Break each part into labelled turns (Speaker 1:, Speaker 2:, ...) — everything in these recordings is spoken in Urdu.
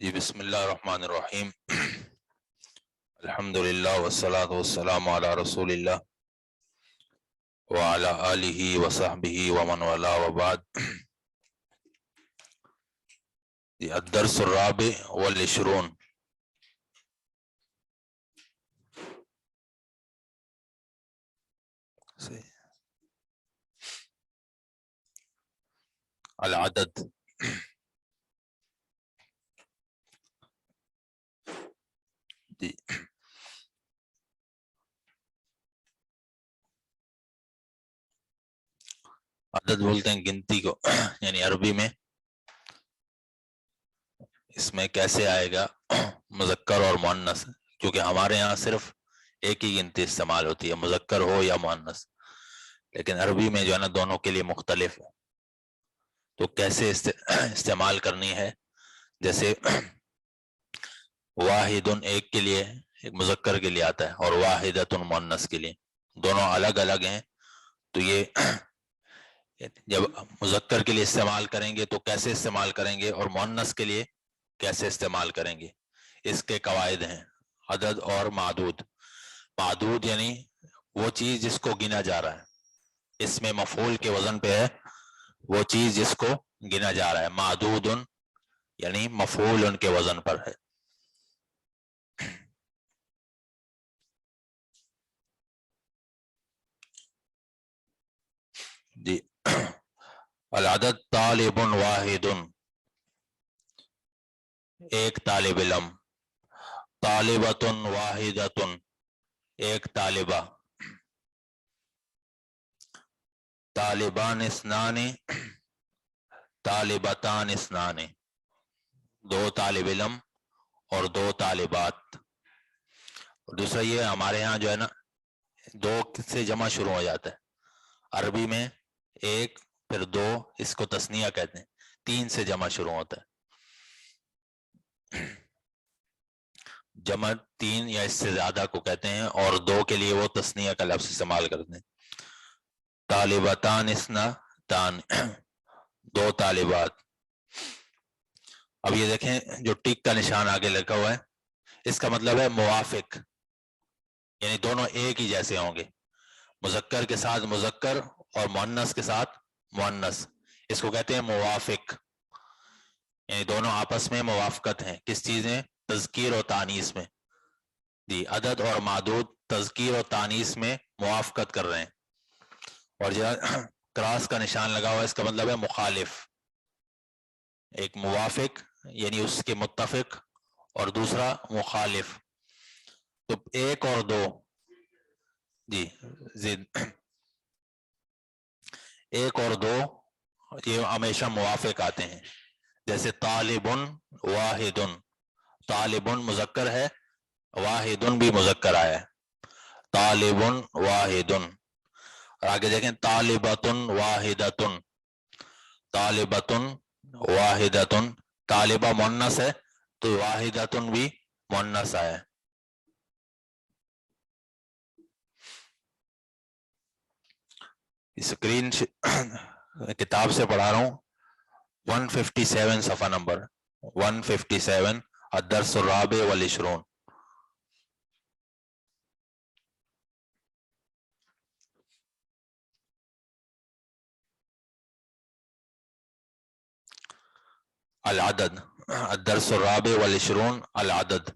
Speaker 1: جی بسم اللہ الرحمن الرحیم الحمدللہ والصلاة والسلام علی رسول اللہ وعلی آلہ وصحبہ ومن والا وبعد. الدرس الرابع والعشرون. العدد. جی عدد بولتے ہیں گنتی کو، یعنی عربی میں اس میں کیسے آئے گا مذکر اور مؤنث، کیونکہ ہمارے یہاں صرف ایک ہی گنتی استعمال ہوتی ہے، مذکر ہو یا مؤنث، لیکن عربی میں جو ہے نا دونوں کے لیے مختلف ہے. تو کیسے استعمال کرنی ہے، جیسے واحد ایک کے لیے، ایک مذکر کے لیے آتا ہے، اور واحدۃ مؤنث کے لیے، دونوں الگ الگ ہیں. تو یہ جب مذکر کے لیے استعمال کریں گے تو کیسے استعمال کریں گے، اور مؤنث کے لیے کیسے استعمال کریں گے، اس کے قواعد ہیں. عدد اور معدود. معدود یعنی وہ چیز جس کو گنا جا رہا ہے، اس میں مفعول کے وزن پہ ہے، وہ چیز جس کو گنا جا رہا ہے. معدود یعنی مفعول ان کے وزن پر ہے. جی العدد طالب واحد، ایک طالب علم. طالبۃ واحدۃ، ایک طالبہ. طالبان اثنان، طالبتان اثنان، دو طالب علم اور دو طالبات. اور دوسرا یہ ہمارے ہاں جو ہے نا دو سے جمع شروع ہو جاتا ہے، عربی میں ایک پھر دو، اس کو تثنیہ کہتے ہیں. تین سے جمع شروع ہوتا ہے، جمع تین یا اس سے زیادہ کو کہتے ہیں، اور دو کے لیے وہ تثنیہ کا لفظ استعمال کرتے ہیں. طالبتان اثنتان، دو طالبات. اب یہ دیکھیں جو ٹک کا نشان آگے لگا ہوا ہے، اس کا مطلب ہے موافق، یعنی دونوں ایک ہی جیسے ہوں گے، مذکر کے ساتھ مذکر اور مؤنث کے ساتھ مؤنث. اس کو کہتے ہیں موافق، یعنی دونوں آپس میں موافقت ہیں. کس چیز میں؟ تذکیر و تانیث میں. جی عدد اور معدود تذکیر و تانیث میں موافقت کر رہے ہیں. اور جو کراس کا نشان لگا ہوا ہے، اس کا مطلب ہے مخالف. ایک موافق یعنی اس کے متفق، اور دوسرا مخالف. تو ایک اور دو، جی زد ایک اور دو یہ ہمیشہ موافق آتے ہیں. جیسے طالب واحد، طالب مذکر ہے، واحد بھی مذکر آیا ہے. طالب واحد. اور آگے دیکھیں طالبۃ واحدۃ، طالبۃ واحدۃ، طالبہ مؤنث ہے تو واحدۃ بھی مؤنث آیا ہے. اسکرین کتاب سے پڑھا رہا ہوں، 157 صفحہ نمبر 157، الدرس الرابع والعشرون. العدد، الدرس الرابع والعشرون، العدد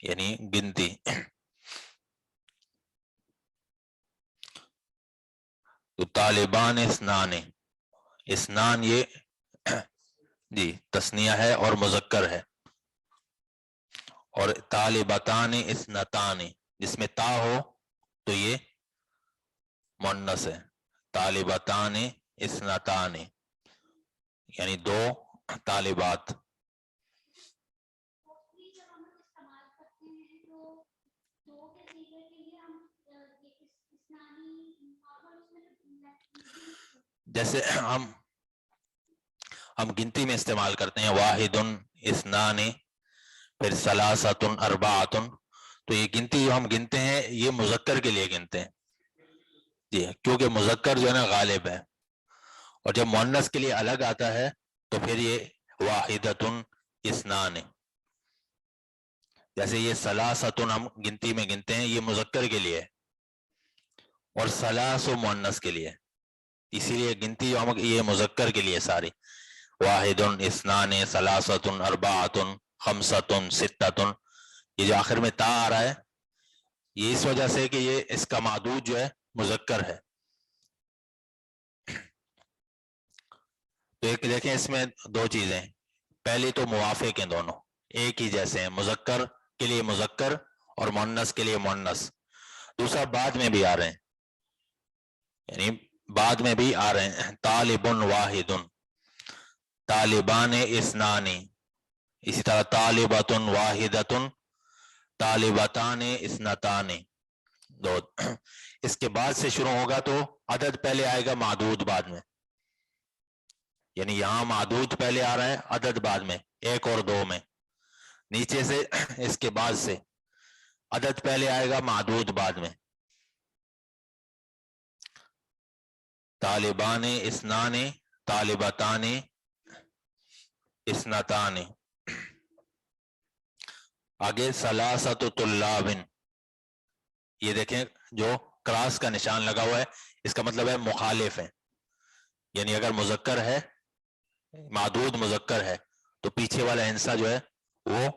Speaker 1: یعنی گنتی. تو طالبان اثنان، اثنان یہ جی تثنیہ ہے اور مذکر ہے. اور طالبتان اثنتان، جس میں تا ہو تو یہ مؤنث ہے. طالبتان اثنتان یعنی دو طالبات. جیسے ہم گنتی میں استعمال کرتے ہیں واحد، اثنان، پھر ثلاثۃ، اربعۃ. تو یہ گنتی جو ہم گنتے ہیں یہ مذکر کے لیے گنتے ہیں، جی کیونکہ مذکر جو ہے نا غالب ہے. اور جب مؤنث کے لیے الگ آتا ہے تو پھر یہ واحدۃ اسنان. جیسے یہ سلاستن ہم گنتی میں گنتے ہیں، یہ مذکر کے لیے اور سلاس و مؤنث کے لیے، اسی لیے گنتی جو ہم یہ مذکر کے لیے ساری. واحد، اسنان، سلاست، اربعۃ، خمسۃ، ستۃ. یہ جو آخر میں تا آ رہا ہے یہ اس وجہ سے کہ یہ اس کا معدود جو ہے مذکر ہے. تو ایک دیکھیں اس میں دو چیزیں، پہلی تو موافق ہیں، دونوں ایک ہی جیسے ہیں، مذکر کے لیے مذکر اور مؤنث کے لیے مؤنث. دوسرا بعد میں بھی آ رہے ہیں، یعنی بعد میں بھی آ رہے ہیں. طالب واحد، طالبان اسنان، اسی طرح طالبۃ واحدۃ، طالبتان اثنتان. دو. اس کے بعد سے شروع ہوگا تو عدد پہلے آئے گا، معدود بعد میں. یعنی یہاں معدود پہلے آ رہا ہے، عدد بعد میں، ایک اور دو میں. نیچے سے اس کے بعد سے عدد پہلے آئے گا، معدود بعد میں. طالبان اسنان، طالبتان اثنتان. آگے ثلاثۃ طلاب، یہ دیکھیں جو کراس کا نشان لگا ہوا ہے اس کا مطلب ہے مخالف ہے. یعنی اگر مذکر ہے، معدود مذکر ہے تو پیچھے والا ہنسا جو ہے وہ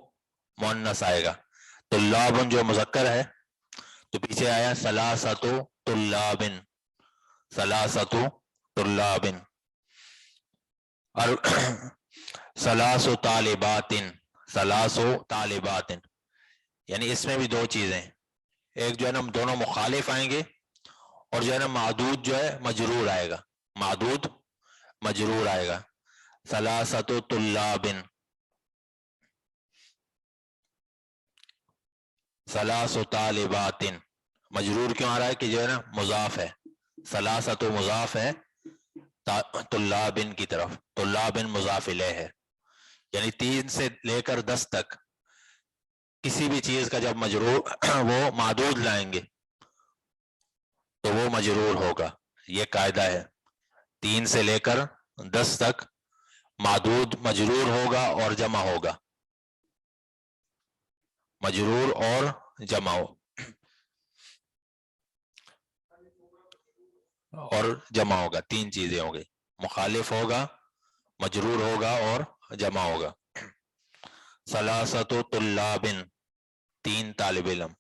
Speaker 1: مؤنث آئے گا. طلاب جو مذکر ہے تو پیچھے آیا ثلاثۃ طلاب، ثلاثۃ طلاب. اور ثلاث طالبات، ثلاث طالبات. یعنی اس میں بھی دو چیزیں، ایک جو ہے نا دونوں مخالف آئیں گے اور جو ہے نا معدود جو ہے مجرور آئے گا، معدود مجرور آئے گا. ثلاثۃ طلاب، ثلاث طالبات. مجرور کیوں آ رہا ہے کہ جو ہے نا مضاف ہے، ثلاثۃ مضاف ہے طلاب کی طرف، طلاب مضاف الیہ ہے. یعنی 3 سے لے کر 10 تک کسی بھی چیز کا جب مجرور وہ معدود لائیں گے تو وہ مجرور ہوگا. یہ قاعدہ ہے، 3 سے لے کر 10 تک معدود مجرور ہوگا اور جمع ہوگا، مجرور اور جمع ہو اور جمع ہوگا. 3 چیزیں ہوں گی، مخالف ہوگا، مجرور ہوگا اور جمع ہوگا. ثلاثۃ طلاب، 3 طالب علم.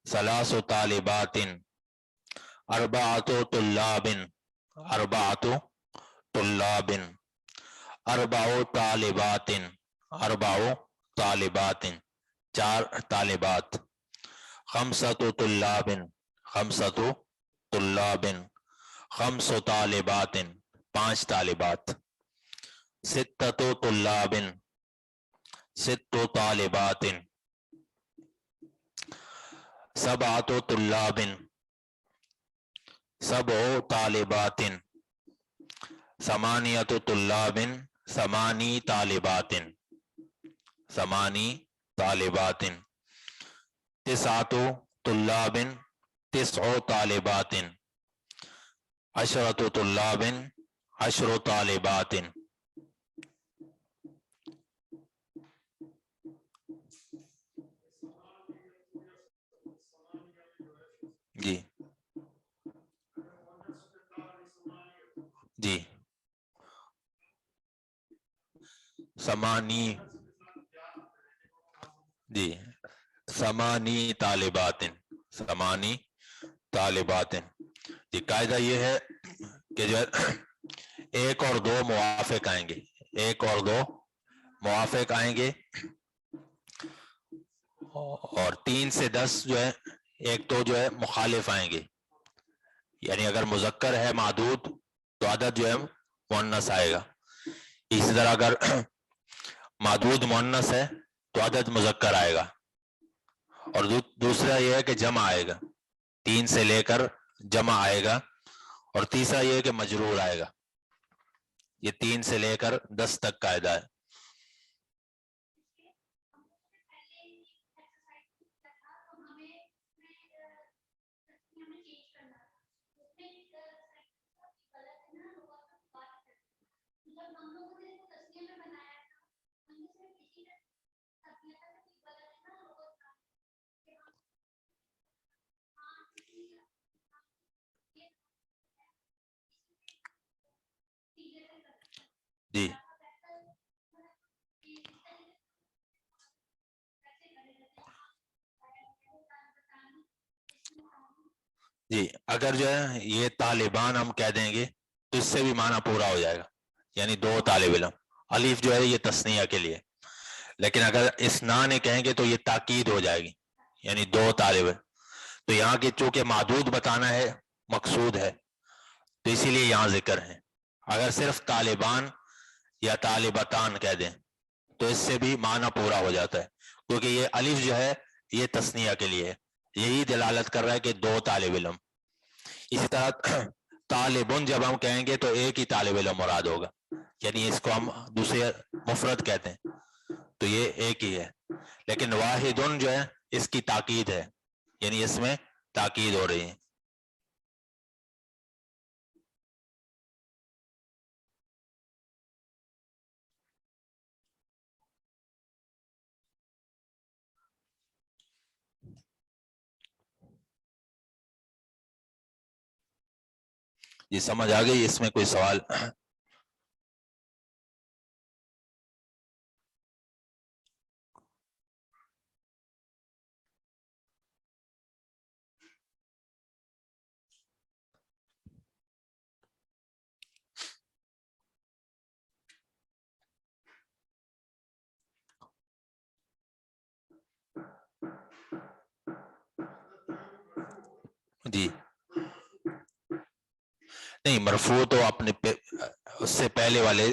Speaker 1: ثلاث طالبات، اربعۃ طلاب، اربعۃ طلاب. اربع طالبات، اربع طالبات، 4 طالبات. خمسۃ طلاب، خمسۃ طلاب. خمس طالبات، 5 طالبات. ستۃ طلاب، 6 طالبات. سبعۃ طلاب، 7 طالبات. ثمانیۃ طلاب، 8 طالبات، 8 طالبات. تسعۃ طلاب، 9 طالبات. عشرۃ طلاب، 10 طالبات. جی جی، سمانی، جی 8 طالبات، 8 طالبات. جی قاعدہ یہ ہے کہ جو ہے 1 اور 2 موافق آئیں گے، 1 اور 2 موافق آئیں گے، اور 3 سے 10 جو ہے ایک تو جو ہے مخالف آئیں گے. یعنی اگر مذکر ہے معدود تو عدد جو ہے مؤنث آئے گا. اسی طرح اگر معدود مؤنث ہے تو عدد مذکر آئے گا. اور دوسرا یہ ہے کہ جمع آئے گا، 3 سے لے کر جمع آئے گا. اور تیسرا یہ ہے کہ مجرور آئے گا. یہ 3 سے لے کر 10 تک قاعدہ ہے. جی اگر جو ہے یہ طالبان ہم کہہ دیں گے تو اس سے بھی معنی پورا ہو جائے گا، یعنی دو طالب علم. الف جو ہے یہ تثنیہ کے لیے، لیکن اگر اثنان کہیں گے تو یہ تاکید ہو جائے گی، یعنی دو طالب. تو یہاں کی چونکہ معدود بتانا ہے مقصود ہے، تو اسی لیے یہاں ذکر ہے. اگر صرف طالبان یا طالبتان کہہ دیں تو اس سے بھی معنی پورا ہو جاتا ہے، کیونکہ یہ الف جو ہے یہ تثنیہ کے لیے ہے، یہی دلالت کر رہا ہے کہ دو طالب علم. اسی طرح طالبن جب ہم کہیں گے تو ایک ہی طالب علم مراد ہوگا، یعنی اس کو ہم دوسرے مفرد کہتے ہیں، تو یہ ایک ہی ہے. لیکن واحدن جو ہے اس کی تاکید ہے، یعنی اس میں تاکید ہو رہی ہے. یہ سمجھ آ گئی؟ اس میں کوئی سوال؟ جی نہیں، مرفوع تو اپنے اس سے پہلے والے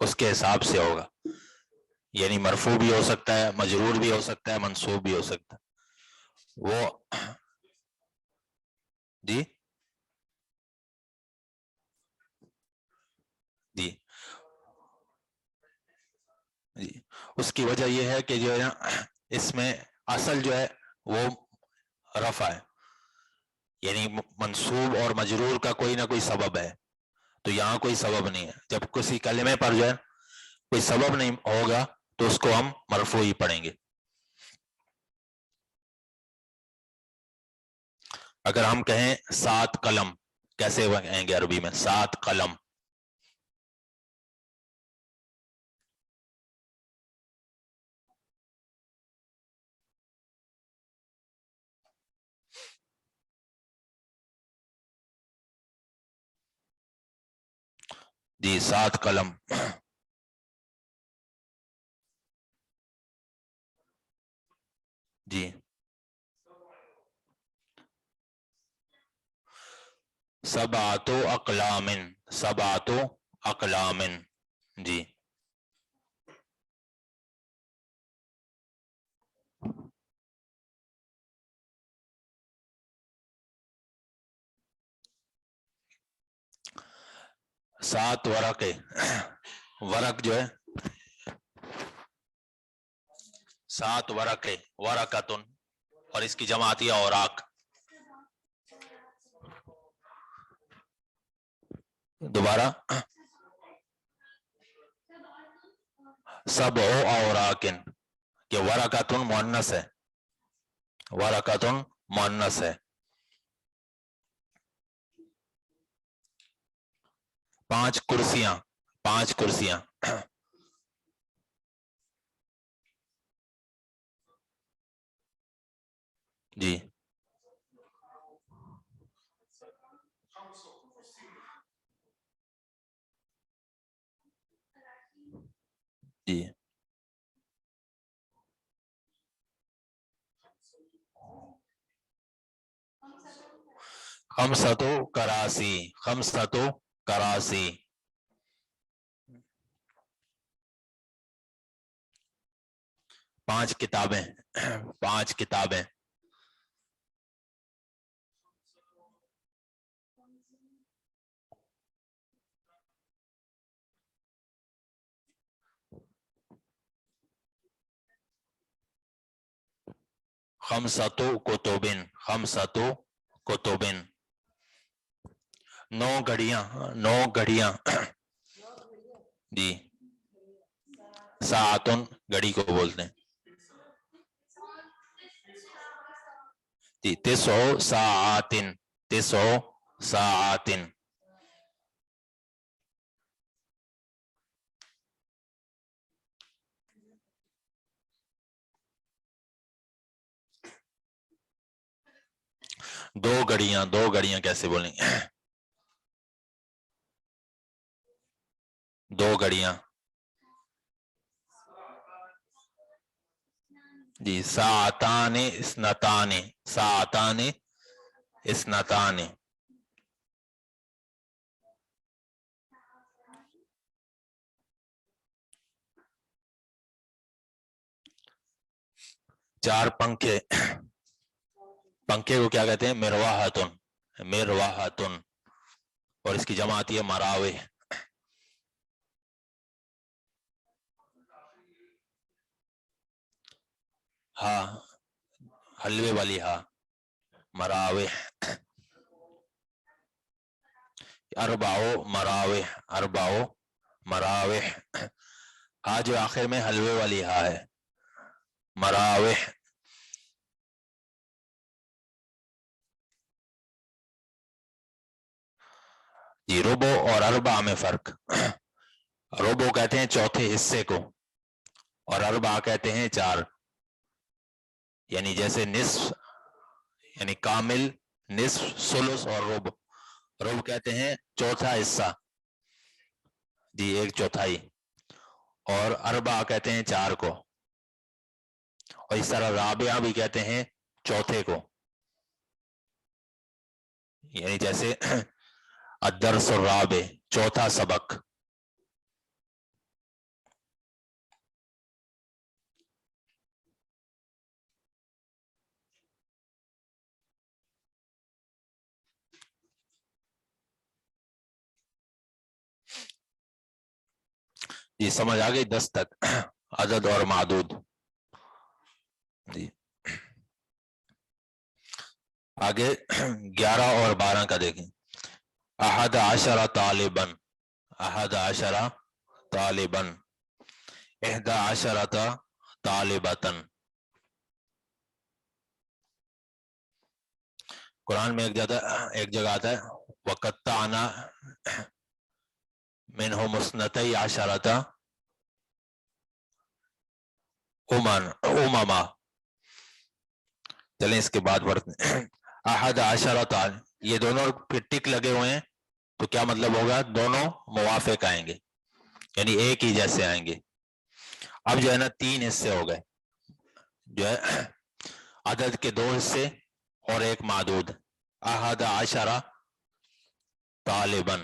Speaker 1: اس کے حساب سے ہوگا، یعنی مرفوع بھی ہو سکتا ہے، مجرور بھی ہو سکتا ہے، منصوب بھی ہو سکتا ہے وہ. جی جی جی اس کی وجہ یہ ہے کہ جو ہے نا اس میں اصل جو ہے وہ رفع ہے، یعنی منصوب اور مجرور کا کوئی نہ کوئی سبب ہے، تو یہاں کوئی سبب نہیں ہے. جب کسی کلمے پر جو ہے کوئی سبب نہیں ہوگا تو اس کو ہم مرفوع ہی پڑھیں گے. اگر ہم کہیں 7 قلم، کیسے کہیں گے عربی میں 7 قلم؟ جی 7 قلم. جی سبعۃ اقلام، سبعۃ اقلام. جی سات ورق، ورق جو ہے 7 ورق، ورقتن، اور اس کی جمع آتی ہے اوراق. دوبارہ سبع اوراقن، کہ ورقتن مؤنث ہے، ورقتن مؤنث ہے. 5 کرسیاں، 5 کرسیاں. جی جی خمسۃ کراسی، خمسۃ کراسی. 5 کتابیں، 5 کتابیں. خمسۃ کتبن، خمسۃ کتبن. 9 گھڑیاں، 9 گھڑیاں. جی ساعتن گھڑی کو بولتے ہیں. جی 9 ساعاتن، 9 ساعاتن. دو گھڑیاں کیسے بولیں گے؟ دو گھڑیاں جی ساعتان اثنتان، ساعتان اثنتان. چار پنکھے، پنکھے کو کیا کہتے ہیں؟ مرواحتن، مرواحتن. اور اس کی جمع آتی ہے مراوح. ہاں حلوے والی ہاں، مراوح. اربعو مراوح، اربعو مراوح. ہاں جو آخر میں حلوے والی ہاں ہے، مراوح. جی ربع اور اربع میں فرق. ربع کہتے ہیں چوتھے حصے کو، اور اربع کہتے ہیں چار. یعنی جیسے نصف یعنی کامل، نصف، ثلث اور ربع. ربع کہتے ہیں چوتھا حصہ، جی ایک چوتھائی. اور اربع کہتے ہیں چار کو. اور اس طرح رابعہ بھی کہتے ہیں چوتھے کو. یعنی جیسے الدرس الرابع، چوتھا سبق. جی سمجھ آ گئی 10 تک عدد اور معدود. جی آگے 11 اور 12 کا دیکھیں. احد عشر طالباً، احد عشر طالباً، احدى عشرة طالبة. قرآن میں ایک جگہ آتا ہے وَقَطَّعْنَا مِنْهُمُ اثْنَتَيْ عَشَرَةَ أُمَمًا. چلیں اس کے بعد پڑھتے ہیں. احد عشر طالب، یہ دونوں پہ ٹک لگے ہوئے ہیں تو کیا مطلب ہوگا؟ دونوں موافق آئیں گے، یعنی ایک ہی جیسے آئیں گے. اب جو ہے نا 3 حصے ہو گئے، جو ہے عدد کے 2 حصے اور ایک معدود. احد عشرہ طالباً،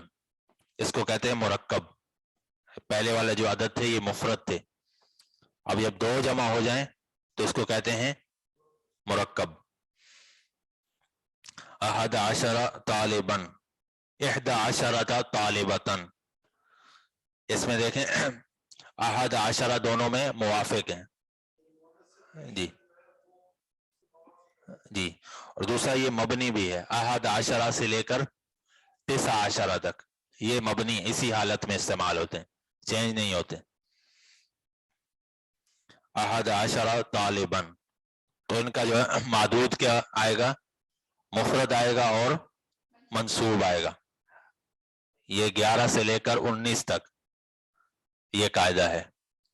Speaker 1: اس کو کہتے ہیں مرکب. پہلے والا جو عدد تھے یہ مفرد تھے، اب جب 2 جمع ہو جائیں تو اس کو کہتے ہیں مرکب. احد عشرہ طالباً، احدى عشرة طالبة. اس میں دیکھیں احد عشرہ دونوں میں موافق ہیں. جی جی. اور دوسرا یہ مبنی بھی ہے، احد عشرہ سے لے کر 9 عشرہ تک یہ مبنی اسی حالت میں استعمال ہوتے ہیں، چینج نہیں ہوتے. احد عشرہ طالباً، تو ان کا جو ہے معدود کیا آئے گا؟ مفرد آئے گا اور منصوب آئے گا. یہ 11 سے لے کر 19 تک یہ قاعدہ ہے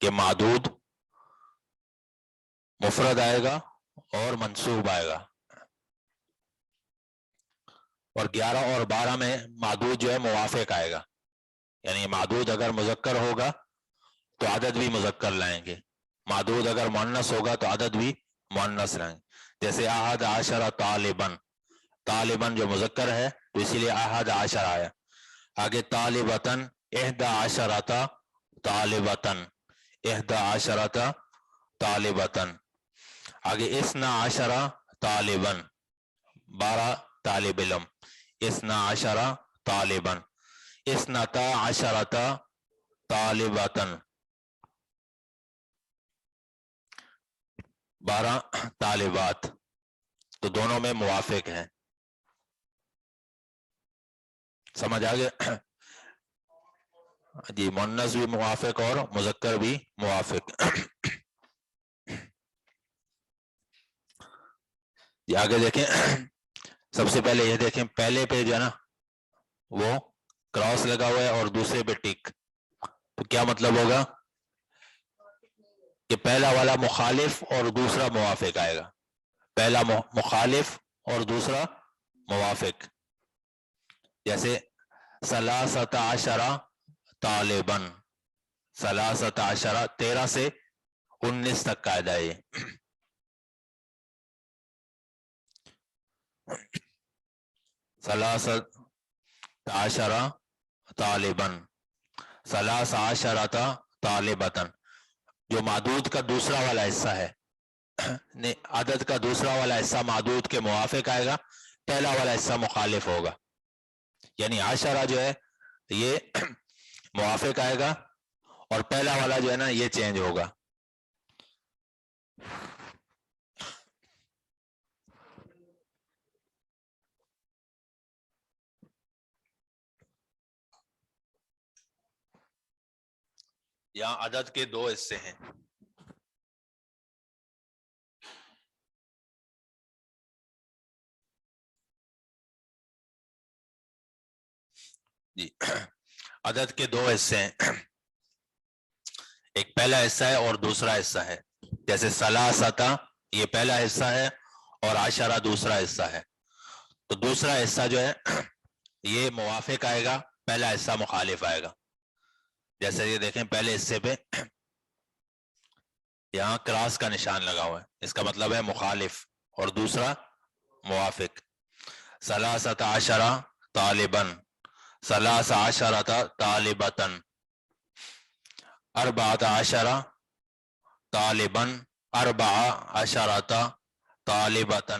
Speaker 1: کہ معدود مفرد آئے گا اور منصوب آئے گا. اور 11 اور 12 میں معدود جو ہے موافق آئے گا، یعنی معدود اگر مذکر ہوگا تو عدد بھی مذکر لائیں گے، معدود اگر مؤنث ہوگا تو عدد بھی مؤنث لائیں گے. جیسے احد عشرہ طالباً، طالباً جو مذکر ہے تو اسی لیے احد عشر آیا. آگے طالبتاً، احدى عشرة طالبتاً، احدى عشرة طالبتاً. آگے اثنا عشرہ طالباً، 12 طالب علم. اثنا عشرہ طالباً، اثنتا عشرة طالبتاً، 12 طالبات. تو دونوں میں موافق ہیں. سمجھ آ گیا؟ جی مؤنث بھی موافق اور مذکر بھی موافق. جی آگے دیکھیں، سب سے پہلے یہ دیکھیں پہلے پہ جو ہے نا وہ کراس لگا ہوا ہے اور دوسرے پہ ٹک، تو کیا مطلب ہوگا کہ پہلا والا مخالف اور دوسرا موافق آئے گا. پہلا مخالف اور دوسرا موافق. جیسے سلاست عشرہ طالباً, سلاست عشرہ 13 سے 19 تک قاعدہ ہے. سلاست عشرہ طالباً, سلاس عشرۃ طالبۃ, جو معدود کا دوسرا والا حصہ ہے, عدد کا دوسرا والا حصہ معدود کے موافق آئے گا, پہلا والا حصہ مخالف ہوگا. یعنی عشرہ جو ہے یہ موافق آئے گا اور پہلا والا جو ہے نا یہ چینج ہوگا. یہاں عدد کے دو حصے ہیں. جی, عدد کے دو حصے ہیں, ایک پہلا حصہ ہے اور دوسرا حصہ ہے. جیسے سلاستہ یہ پہلا حصہ ہے اور عشرہ دوسرا حصہ ہے. تو دوسرا حصہ جو ہے یہ موافق آئے گا, پہلا حصہ مخالف آئے گا. جیسے یہ دیکھیں پہلے حصے پہ یہاں کراس کا نشان لگا ہوا ہے, اس کا مطلب ہے مخالف, اور دوسرا موافق. سلاست عشرہ طالباً, سلاس عشرۃ طالبۃ, اربعۃ عشرہ طالباً, اربع عشرۃ طالبۃ,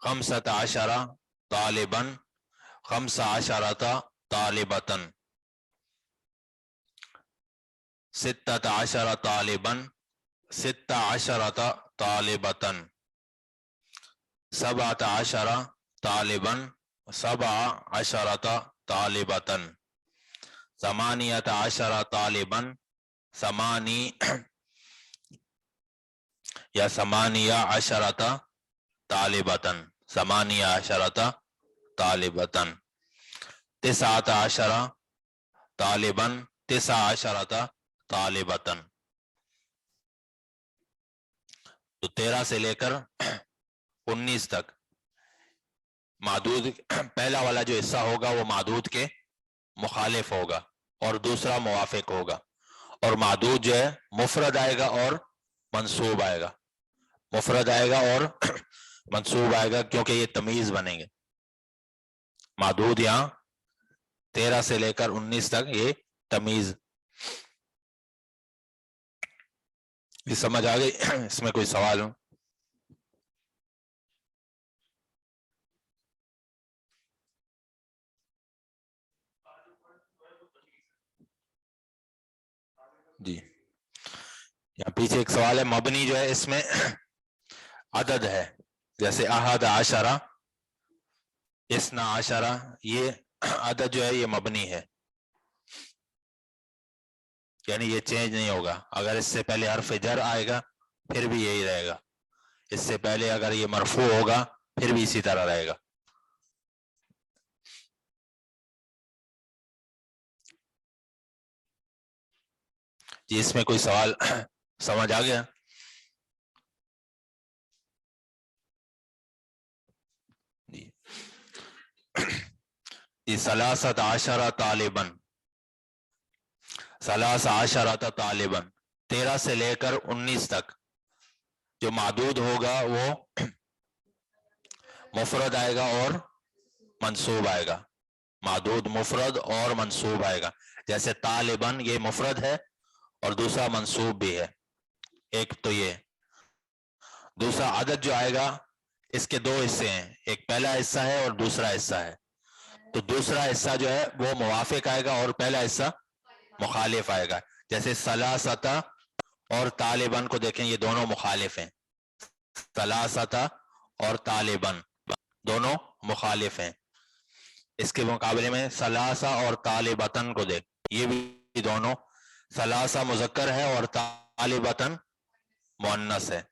Speaker 1: خمسۃ عشرہ طالباً, خمس عشرۃ طالبۃ, ستۃ عشرہ طالباً, ست عشرۃ طالبۃ, سبعۃ عشرہ طالباً, سبع عشرۃ طالبۃ, ثمانیۃ عشرہ طالباً, یا ثمانیہ عشرۃ طالبۃ, ثمانیہ عشرۃ طالبۃ, تسعۃ عشرہ طالباً, تسع عشرۃ طالبۃ. تو 13 سے لے کر 19 تک معدود, پہلا والا جو حصہ ہوگا وہ معدود کے مخالف ہوگا اور دوسرا موافق ہوگا, اور معدود جو ہے مفرد آئے گا اور منصوب آئے گا, مفرد آئے گا اور منصوب آئے گا کیونکہ یہ تمیز بنیں گے. معدود یہاں 13 سے لے کر 19 تک یہ تمیز. یہ سمجھ آ گئی؟ اس میں کوئی سوال ہو؟ جی, یہاں پیچھے ایک سوال ہے, مبنی جو ہے اس میں عدد ہے, جیسے احد عشرہ, اثنا عشرہ, یہ عدد جو ہے یہ مبنی ہے, یعنی یہ چینج نہیں ہوگا. اگر اس سے پہلے حرف جر آئے گا پھر بھی یہی رہے گا, اس سے پہلے اگر یہ مرفوع ہوگا پھر بھی اسی طرح رہے گا. جی, اس میں کوئی سوال سمجھ آ گیا؟ جی, ثلاثت عشرہ طالباً, ثلاث عشرۃ طالباً, 13 سے لے کر 19 تک جو معدود ہوگا وہ مفرد آئے گا اور منصوب آئے گا. معدود مفرد اور منصوب آئے گا. جیسے طالباً یہ مفرد ہے اور دوسرا منصوب بھی ہے, ایک تو یہ. دوسرا عدد جو آئے گا اس کے دو حصے ہیں, ایک پہلا حصہ ہے اور دوسرا حصہ ہے. تو دوسرا حصہ جو ہے وہ موافق آئے گا اور پہلا حصہ مخالف آئے گا. جیسے ثلاثۃ اور طالباً کو دیکھیں, یہ دونوں مخالف ہیں. ثلاثۃ اور طالباً دونوں مخالف ہیں. اس کے مقابلے میں ثلاثہ اور طالبتن کو دیکھ, یہ بھی دونوں, ثلاثہ مذکر ہے اور طالبتن مؤنث ہے.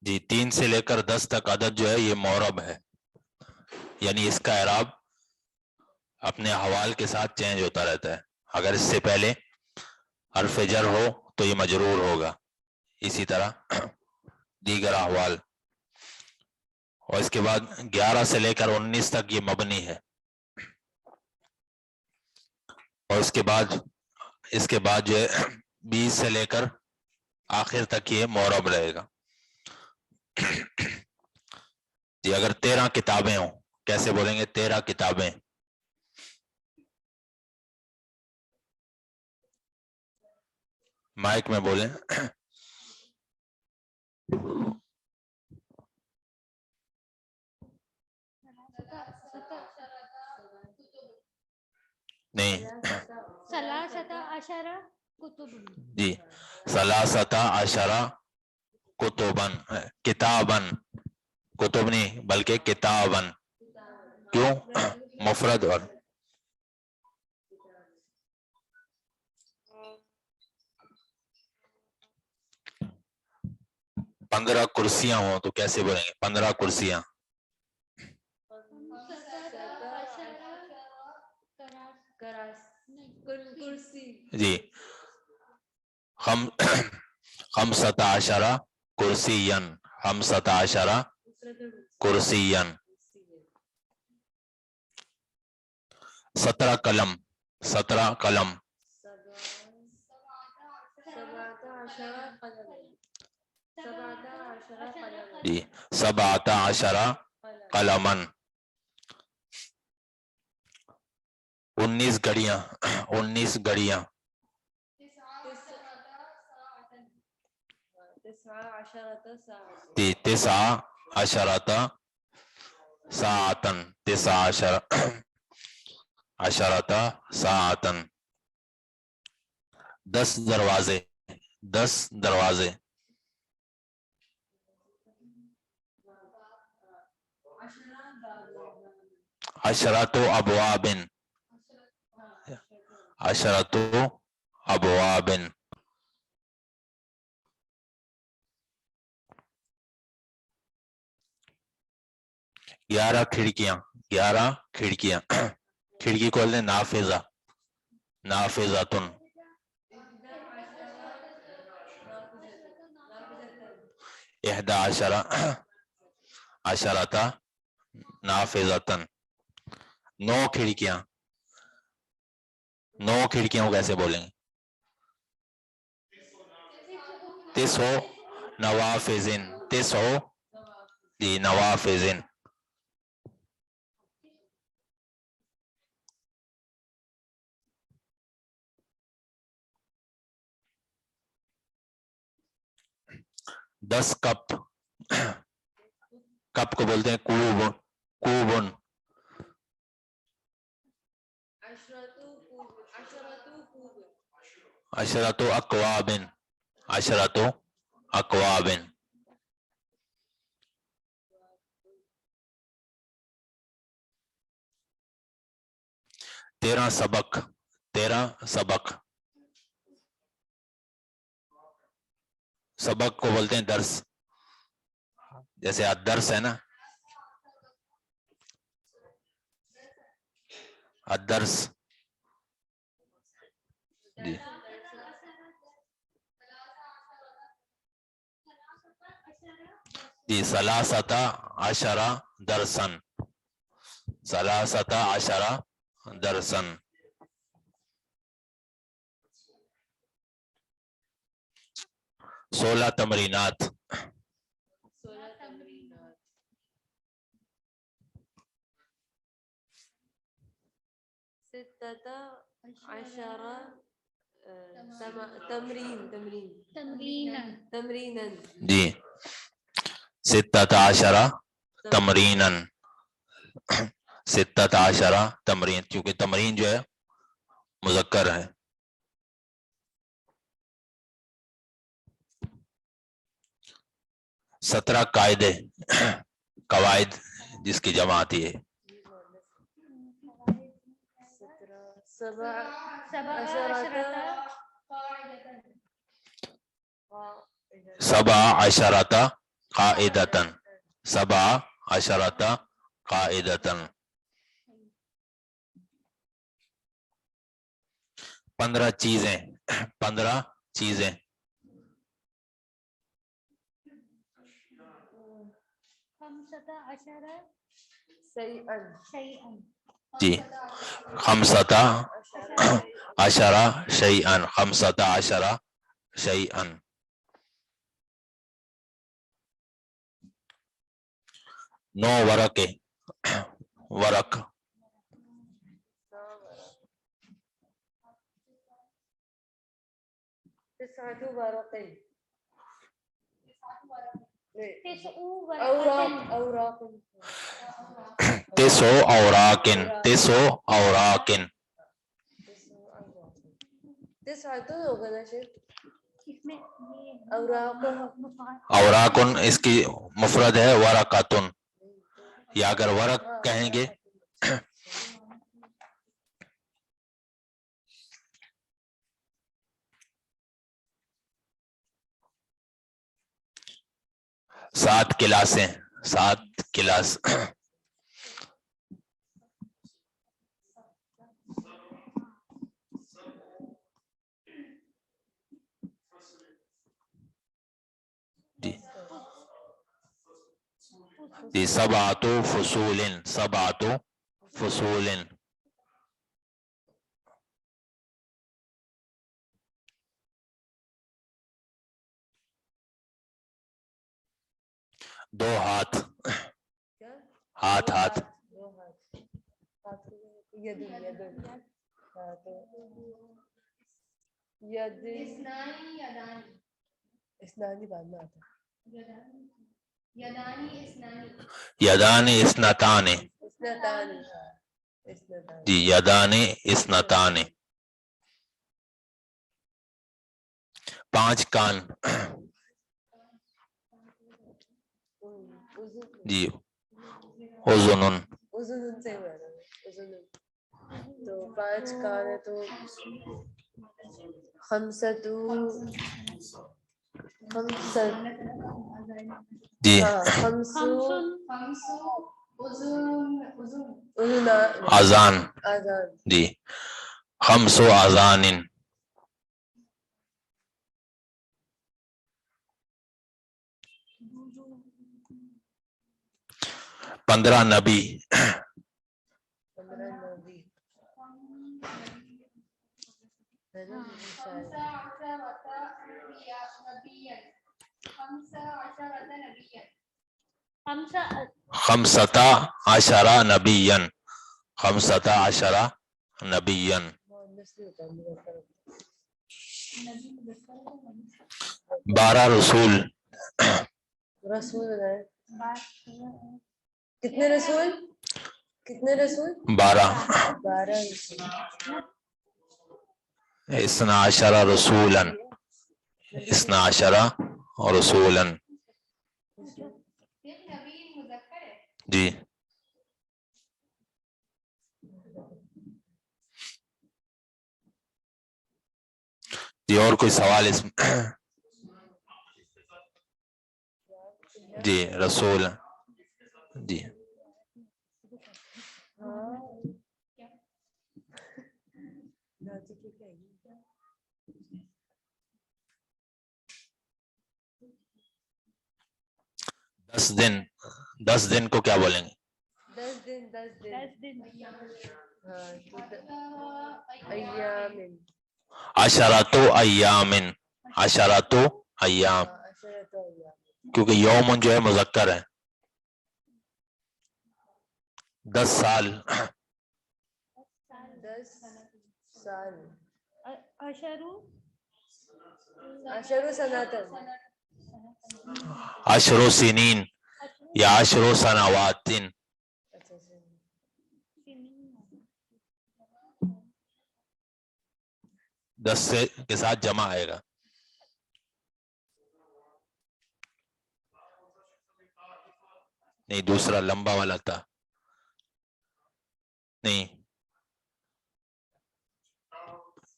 Speaker 1: جی 3 سے لے کر 10 تک عدد جو ہے یہ معرب ہے، یعنی اس کا اعراب اپنے حوال کے ساتھ چینج ہوتا رہتا ہے. اگر اس سے پہلے حرف جر ہو تو یہ مجرور ہوگا، اسی طرح دیگر احوال. اور اس کے بعد 11 سے لے کر 19 تک یہ مبنی ہے، اور اس کے بعد جو ہے 20 سے لے کر آخر تک یہ معرب رہے گا. جی اگر 13 کتابیں ہوں کیسے بولیں گے؟ 13 کتابیں. مائک میں بولیں. نہیں جی ثلاثۃ عشرہ کتبن، کتابن، کتب نہیں بلکہ کتابن. کیوں؟ مفرد. اور 15 کرسیاں ہوں تو کیسے بولیں گے؟ 15 کرسیاں. جی خمسۃ عشرہ کرسیاً، خمسۃ عشرہ کرسیاً. 17 قلم، 17 قلم. جی 17 قلمن. 19 گھڑیاں، 19 گھڑیاں. 19 ساعتن، 19 ساعتن. 10 دروازے، 10 دروازے. 10 ابواب، 10 ابواب. 11 کھڑکیاں، 11 کھڑکیاں. کھڑکی کھول دیں نافذہ، نافذۃن. 11 عشرۃ نافذۃن. 9 کھڑکیاں، 9 کھڑکیوں کو کیسے بولیں گے؟ 9 نوافذن، 9 جی نوافذن. 10 کپ، کپ کو بولتے ہیں کوب، کوبن. 10 اکوابن، 10 اکوابن. 13 سبق، 13 سبق. سبق کو بولتے ہیں درس، جیسے الدرس ہے نا، الدرس. جی 13 درسن، 13 درسن. 16 تمرینات.
Speaker 2: 16
Speaker 1: جی 16 تمرینن، 16 تمرین، کیونکہ تمرین جو ہے مذکر ہے. 17 قاعدے، قواعد جس کی جمع آتی ہے. 17 قائدتن سبع عشرۃ قائدتن 15 چیزیں 15 چیزیں جی 15 عشرہ شیئن 15 عشرہ شیئن 9 ورقے ورق
Speaker 2: 9 ورق
Speaker 1: 9 اوراقن 9 اوراقن
Speaker 2: 9 ہوگا نا شیخ اوراق
Speaker 1: اوراقن اس کی مفرد ہے ورقاتن یا اگر ورق کہیں گے سات کلاسیں 7 کلاس جی 7 فصول 7 فصول 2 ہاتھ ہاتھ ہاتھ
Speaker 2: ید اسنانی باندھنا آتا
Speaker 1: یدان اثنتان
Speaker 2: اسنتان
Speaker 1: جی یدان اثنتان 5 کان جی اذن
Speaker 2: اذن سے ہوا اذن تو 5 کان ہے تو خمسۃ
Speaker 1: جی اذان جی 5 اذان 15 نبی
Speaker 2: 15 نبی
Speaker 1: خمسة عشر نبيا 15 نبيا 12 رسول
Speaker 2: رسول ہے کتنے رسول
Speaker 1: 12
Speaker 2: رسول
Speaker 1: 12 رسولا 12 رسولا جی جی اور کوئی سوال اس میں جی رسول جی دس دن کو کیا بولیں گے
Speaker 2: 10 دن ایام
Speaker 1: عشرۃ ایام 10 ایام کیونکہ یوم جو ہے مذکر ہے 10 سال
Speaker 2: 10 سال عشر سناتن
Speaker 1: 10 سنین یا 10 سنوات 10 سے کے ساتھ جمع آئے گا نہیں دوسرا لمبا والا تھا نہیں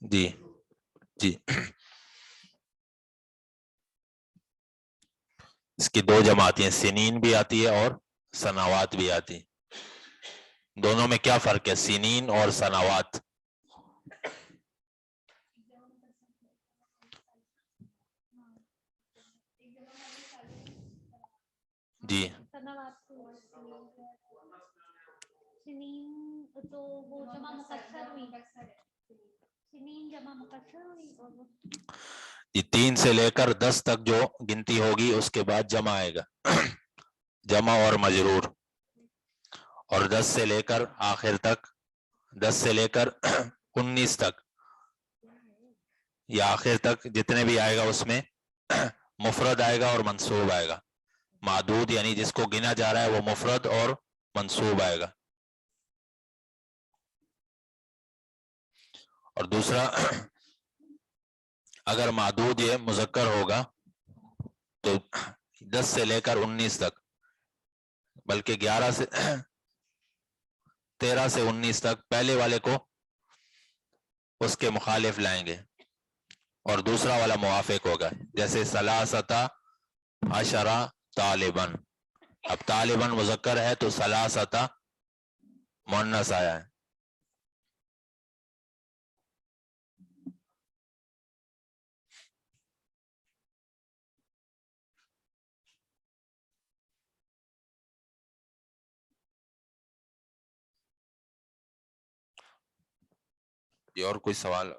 Speaker 1: جی جی اس کی دو جمع آتی ہیں, سنین بھی آتی ہے اور سنوات بھی آتی ہے. دونوں میں کیا فرق ہے, سنین اور سنوات؟ جی
Speaker 3: سنین تو وہ جمع مکسر ہوئی, سنین جمع مکسر ہوئی, اور وہ
Speaker 1: یہ 3 سے لے کر 10 تک جو گنتی ہوگی اس کے بعد جمع آئے گا, جمع اور مجرور. اور 10 سے لے کر آخر تک, 10 سے لے کر 19 تک یا آخر تک جتنے بھی آئے گا اس میں مفرد آئے گا اور منصوب آئے گا. معدود یعنی جس کو گنا جا رہا ہے وہ مفرد اور منصوب آئے گا. اور دوسرا, اگر معدود یہ مذکر ہوگا تو 10 سے لے کر 19 تک, بلکہ 13 سے 19 تک پہلے والے کو اس کے مخالف لائیں گے اور دوسرا والا موافق ہوگا. جیسے ثلاثتا عشرہ طالباً, اب طالباً مذکر ہے تو ثلاثتا مؤنث آیا ہے. اور کوئی سوال؟